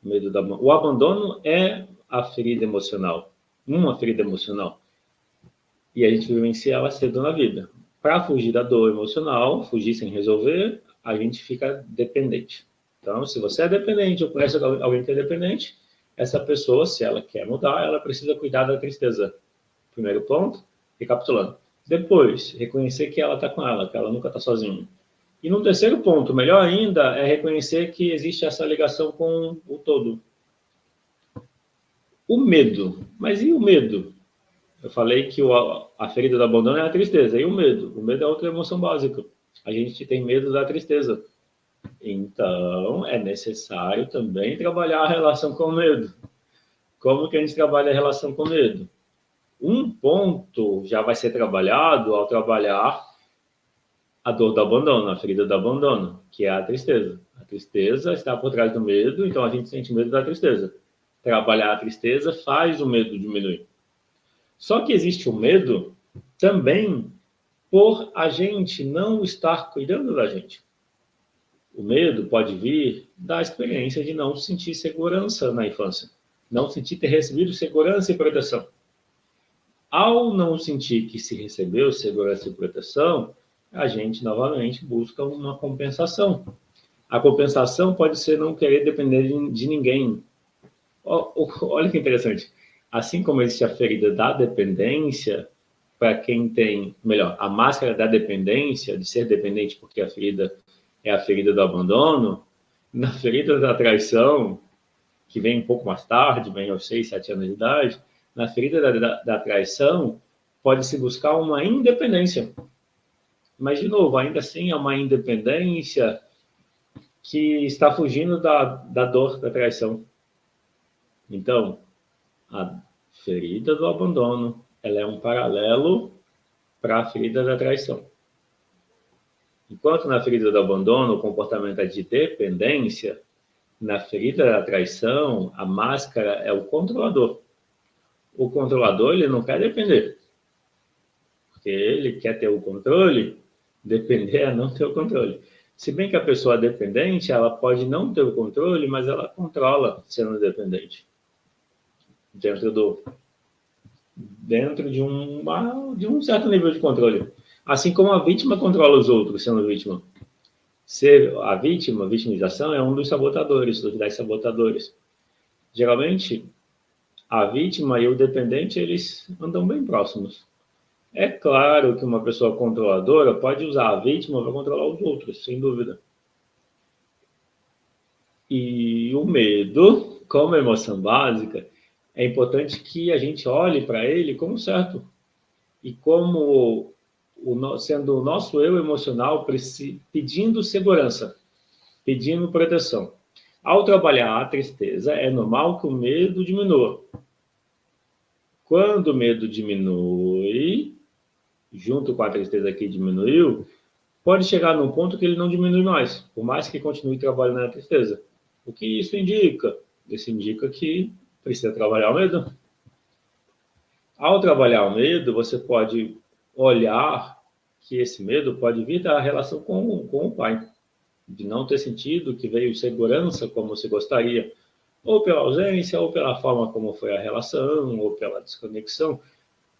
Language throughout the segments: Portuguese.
O abandono é a ferida emocional, uma ferida emocional. E a gente vivencia ela cedo na vida. Para fugir da dor emocional, fugir sem resolver, a gente fica dependente. Então, se você é dependente ou conhece alguém que é dependente, essa pessoa, se ela quer mudar, ela precisa cuidar da tristeza. Primeiro ponto, recapitulando. Depois, reconhecer que ela está com ela, que ela nunca está sozinha. E no terceiro ponto, melhor ainda, é reconhecer que existe essa ligação com o todo. O medo. Mas e o medo? Eu falei que a ferida do abandono é a tristeza. E o medo? O medo é outra emoção básica. A gente tem medo da tristeza. Então, é necessário também trabalhar a relação com o medo. Como que a gente trabalha a relação com o medo? Um ponto já vai ser trabalhado ao trabalhar a dor do abandono, a ferida do abandono, que é a tristeza. A tristeza está por trás do medo, então a gente sente medo da tristeza. Trabalhar a tristeza faz o medo diminuir. Só que existe o medo também por a gente não estar cuidando da gente. O medo pode vir da experiência de não sentir segurança na infância, não sentir ter recebido segurança e proteção. Ao não sentir que se recebeu segurança e proteção, a gente novamente busca uma compensação. A compensação pode ser não querer depender de ninguém. Olha que interessante. Assim como existe a ferida da dependência, para quem tem, melhor, a máscara da dependência, de ser dependente porque a ferida é a ferida do abandono, na ferida da traição, que vem um pouco mais tarde, vem aos 6, 7 anos de idade, na ferida da traição, pode-se buscar uma independência. Mas, de novo, ainda assim é uma independência que está fugindo da dor da traição. Então, a ferida do abandono, ela é um paralelo para a ferida da traição. Enquanto na ferida do abandono o comportamento é de dependência, na ferida da traição a máscara é o controlador. O controlador, ele não quer depender, porque ele quer ter o controle, depender é não ter o controle. Se bem que a pessoa dependente, ela pode não ter o controle, mas ela controla sendo dependente. Dentro de um certo nível de controle. Assim como a vítima controla os outros sendo vítima. Ser a vítima, vitimização, é um dos sabotadores, dos 10 sabotadores. Geralmente, a vítima e o dependente, eles andam bem próximos. É claro que uma pessoa controladora pode usar a vítima para controlar os outros, sem dúvida. E o medo, como emoção básica, é importante que a gente olhe para ele como certo. E como sendo o nosso eu emocional pedindo segurança, pedindo proteção. Ao trabalhar a tristeza, é normal que o medo diminua. Quando o medo diminui, junto com a tristeza que diminuiu, pode chegar num ponto que ele não diminui mais, por mais que continue trabalhando na tristeza. O que isso indica? Isso indica que precisa trabalhar o medo. Ao trabalhar o medo, você pode olhar que esse medo pode vir da relação com o pai, de não ter sentido que veio segurança como você gostaria, ou pela ausência, ou pela forma como foi a relação, ou pela desconexão.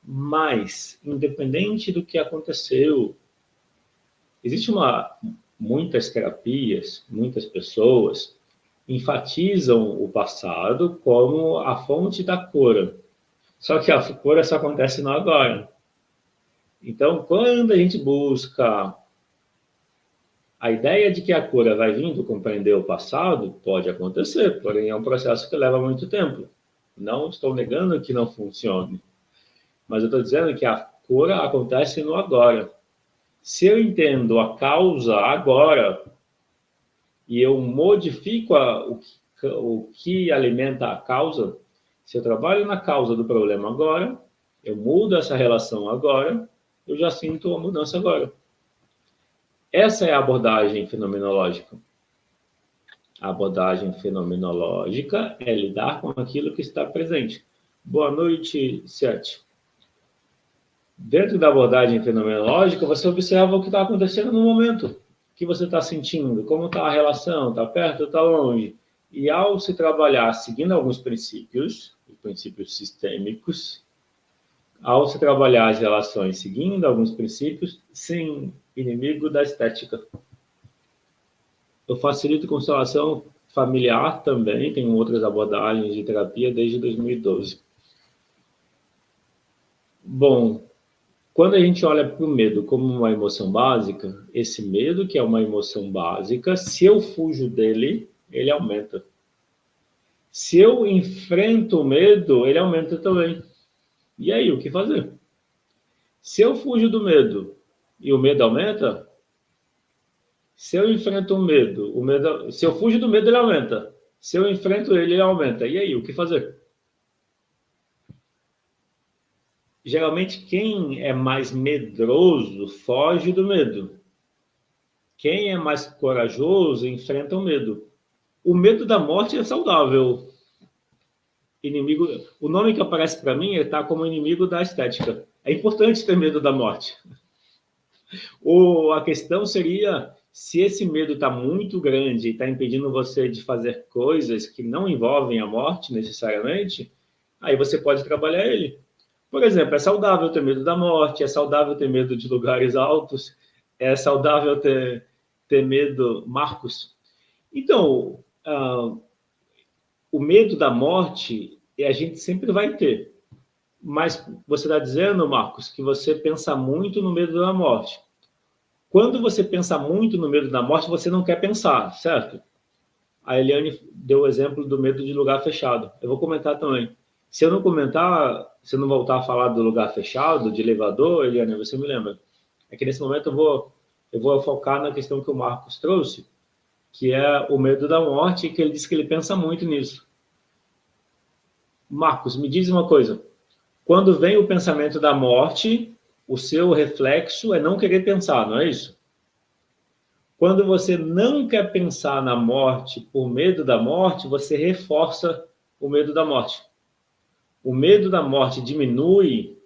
Mas, independente do que aconteceu, existe muitas terapias, muitas pessoas enfatizam o passado como a fonte da cura. Só que a cura só acontece no agora. Então, quando a gente busca a ideia de que a cura vai vindo compreender o passado, pode acontecer, porém é um processo que leva muito tempo. Não estou negando que não funcione, mas eu estou dizendo que a cura acontece no agora. Se eu entendo a causa agora e eu modifico o que alimenta a causa, se eu trabalho na causa do problema agora, eu mudo essa relação agora, eu já sinto a mudança agora. Essa é a abordagem fenomenológica. A abordagem fenomenológica é lidar com aquilo que está presente. Boa noite, Sete. Dentro da abordagem fenomenológica, você observa o que está acontecendo no momento. O que você está sentindo, como está a relação, está perto ou está longe. E ao se trabalhar seguindo alguns princípios sistêmicos, ao se trabalhar as relações seguindo alguns princípios, sim, inimigo da estética. Eu facilito constelação familiar também, tenho outras abordagens de terapia desde 2012. Bom, quando a gente olha para o medo como uma emoção básica, esse medo, que é uma emoção básica, se eu fujo dele, ele aumenta. Se eu enfrento o medo, ele aumenta também. E aí, o que fazer? Se eu fujo do medo e o medo aumenta, se eu enfrento o medo, se eu fujo do medo, ele aumenta. Se eu enfrento ele, ele aumenta. E aí, o que fazer? Geralmente, quem é mais medroso foge do medo. Quem é mais corajoso enfrenta o medo. O medo da morte é saudável. Inimigo, o nome que aparece para mim está como inimigo da estética. É importante ter medo da morte. Ou a questão seria se esse medo está muito grande e está impedindo você de fazer coisas que não envolvem a morte necessariamente, aí você pode trabalhar ele. Por exemplo, é saudável ter medo da morte, é saudável ter medo de lugares altos, é saudável ter medo. Marcos. Então, o medo da morte a gente sempre vai ter. Mas você está dizendo, Marcos, que você pensa muito no medo da morte. Quando você pensa muito no medo da morte, você não quer pensar, certo? A Eliane deu o exemplo do medo de lugar fechado. Eu vou comentar também. Se eu não comentar, se eu não voltar a falar do lugar fechado, de elevador, Eliane, você me lembra. É que nesse momento eu vou focar na questão que o Marcos trouxe, que é o medo da morte, que ele disse que ele pensa muito nisso. Marcos, me diz uma coisa. Quando vem o pensamento da morte, o seu reflexo é não querer pensar, não é isso? Quando você não quer pensar na morte por medo da morte, você reforça o medo da morte. O medo da morte diminui,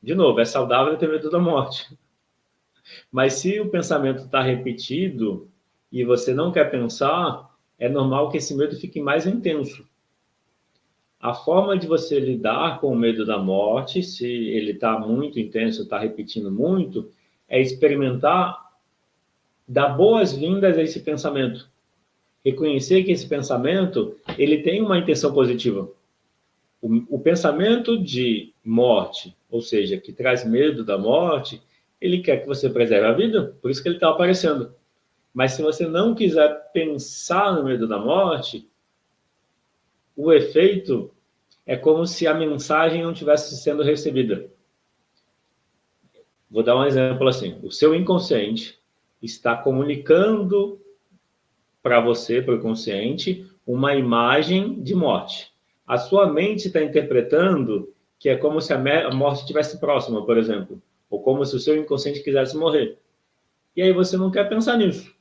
de novo, é saudável ter medo da morte. Mas se o pensamento está repetido e você não quer pensar, é normal que esse medo fique mais intenso. A forma de você lidar com o medo da morte, se ele está muito intenso, está repetindo muito, é experimentar, dar boas-vindas a esse pensamento. Reconhecer que esse pensamento, ele tem uma intenção positiva. O pensamento de morte, ou seja, que traz medo da morte, ele quer que você preserve a vida, por isso que ele está aparecendo. Mas se você não quiser pensar no medo da morte, o efeito é como se a mensagem não tivesse sendo recebida. Vou dar um exemplo assim. O seu inconsciente está comunicando para você, para o consciente, uma imagem de morte. A sua mente está interpretando que é como se a morte estivesse próxima, por exemplo. Ou como se o seu inconsciente quisesse morrer. E aí você não quer pensar nisso.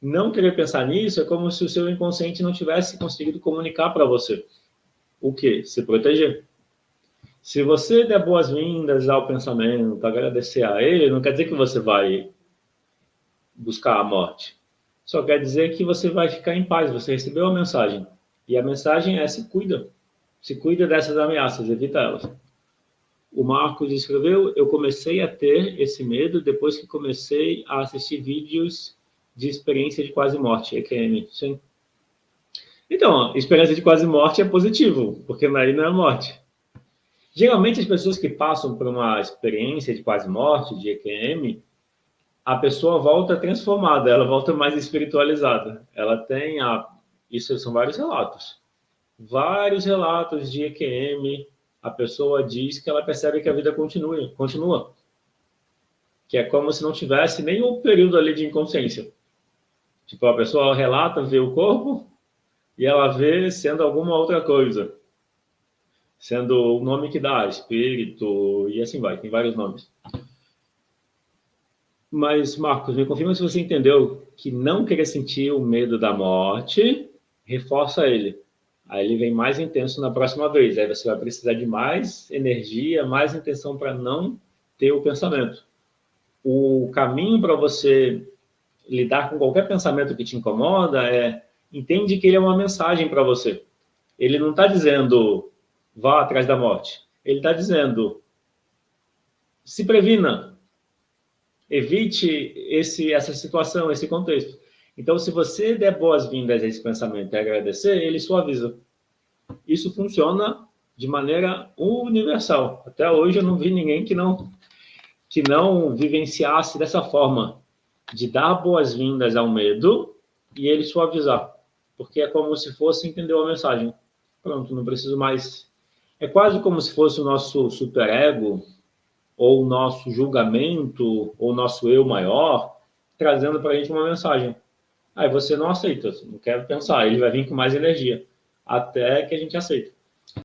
Não querer pensar nisso é como se o seu inconsciente não tivesse conseguido comunicar para você. O quê? Se proteger. Se você der boas-vindas ao pensamento, agradecer a ele, não quer dizer que você vai buscar a morte. Só quer dizer que você vai ficar em paz, você recebeu a mensagem. E a mensagem é: se cuida. Se cuida dessas ameaças, evita elas. O Marcos escreveu: eu comecei a ter esse medo depois que comecei a assistir vídeos de experiência de quase morte, EQM. Sim. Então, experiência de quase morte é positivo, porque aí não é morte. Geralmente, as pessoas que passam por uma experiência de quase morte, de EQM, a pessoa volta transformada, ela volta mais espiritualizada. Ela tem isso são vários relatos. Vários relatos de EQM, a pessoa diz que ela percebe que a vida continua. Que é como se não tivesse nenhum período ali de inconsciência. Tipo, a pessoa relata, vê o corpo, e ela vê sendo alguma outra coisa. Sendo o nome que dá, espírito, e assim vai, tem vários nomes. Mas, Marcos, me confirma se você entendeu que não querer sentir o medo da morte reforça ele. Aí ele vem mais intenso na próxima vez. Aí você vai precisar de mais energia, mais intenção para não ter o pensamento. O caminho para você lidar com qualquer pensamento que te incomoda é Entende que ele é uma mensagem para você. Ele não está dizendo, vá atrás da morte. Ele está dizendo, se previna, evite essa situação, esse contexto. Então, se você der boas-vindas a esse pensamento e agradecer, ele suaviza. Isso funciona de maneira universal. Até hoje eu não vi ninguém que não vivenciasse dessa forma, de dar boas-vindas ao medo e ele suavizar. Porque é como se fosse entender a mensagem. Pronto, não preciso mais. É quase como se fosse o nosso superego, ou o nosso julgamento, ou o nosso eu maior, trazendo para a gente uma mensagem. Aí você não aceita, não quer pensar, ele vai vir com mais energia, até que a gente aceita.